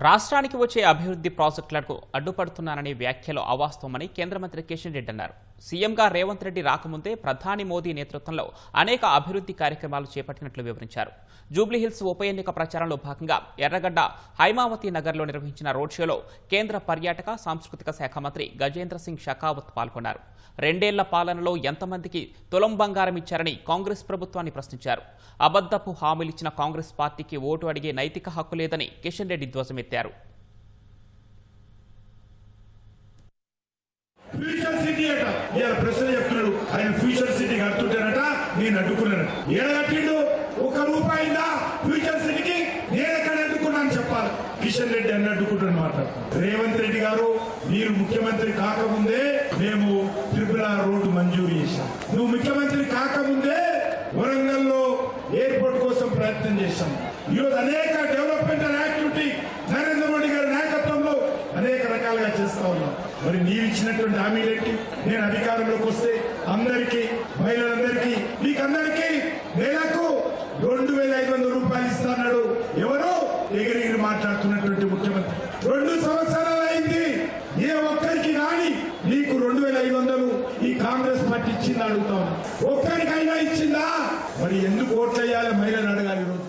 రాష్ట్రానికి వచ్చే అభివృద్ధి ప్రాజెక్టులకు అడ్డుపడుతున్నారనే వ్యాఖ్యలు అవాస్తవమని కేంద్ర మంత్రి కిషన్ రెడ్డి అన్నారు. సీఎంగా రేవంత్ రెడ్డి రాకముందే ప్రధాని మోదీ నేతృత్వంలో అనేక అభివృద్ధి కార్యక్రమాలు చేపట్టినట్లు వివరించారు. జూబ్లీహిల్స్ ఉప ఎన్నిక ప్రచారంలో భాగంగా ఎర్రగడ్డ హైమావతి నగర్లో నిర్వహించిన రోడ్ షోలో కేంద్ర పర్యాటక సాంస్కృతిక శాఖ మంత్రి గజేంద్ర సింగ్ షెకావత్ పాల్గొన్నారు. 2 ఏళ్ల పాలనలో ఎంతమందికి తులం బంగారం ఇచ్చారని కాంగ్రెస్ ప్రభుత్వాన్ని ప్రశ్నించారు. అబద్ధపు హామీలిచ్చిన కాంగ్రెస్ పార్టీకి ఓటు అడిగే నైతిక హక్కు లేదని కిషన్ రెడ్డి ధ్వజమెత్తారు. ఫ్యూచర్ సిటీ అట ఇవాళ ప్రశ్న చెప్తున్నాడు. ఆయన ఫ్యూచర్ సిటీ కడుతుంటానట, నేను అడ్డుకున్నాను. ఏడగట్టిండు ₹1 ఫ్యూచర్ సిటీకి నేను ఎక్కడ అడ్డుకున్నాను చెప్పాలి. కిషన్ రెడ్డి అని అడ్డుకుంటున్న మాట. రేవంత్ రెడ్డి గారు మీరు ముఖ్యమంత్రి కాకముందే మేము RRR రోడ్డు మంజూరు చేశాం. నువ్వు ముఖ్యమంత్రి కాకముందే వరంగల్ లో ఎయిర్పోర్ట్ కోసం ప్రయత్నం చేశాం. ఈరోజు అనేక డెవలప్మెంట్ యాక్టివిటీ నరేంద్ర మోడీ గారి నాయకత్వంలో అనేక రకాలుగా చేస్తా ఉన్నాం. మరి మీరు ఇచ్చినటువంటి హామీలేంటి? నేను అధికారంలోకి వస్తే అందరికీ, మహిళలందరికీ, మీకందరికీ నెలకు ₹2,500 ఇస్తాడు. ఎవరో ఎగిరి మాట్లాడుతున్నటువంటి ముఖ్యమంత్రి. 2 సంవత్సరాలు అయింది, ఏ ఒక్కరికి రాని నీకు 2,500 ఈ కాంగ్రెస్ పార్టీ ఇచ్చింది అడుగుతాం. ఒక్కరికైనా ఇచ్చిందా? మరి ఎందుకు ఓట్లు వేయాలి? మహిళలు అడగాలి. ఈరోజు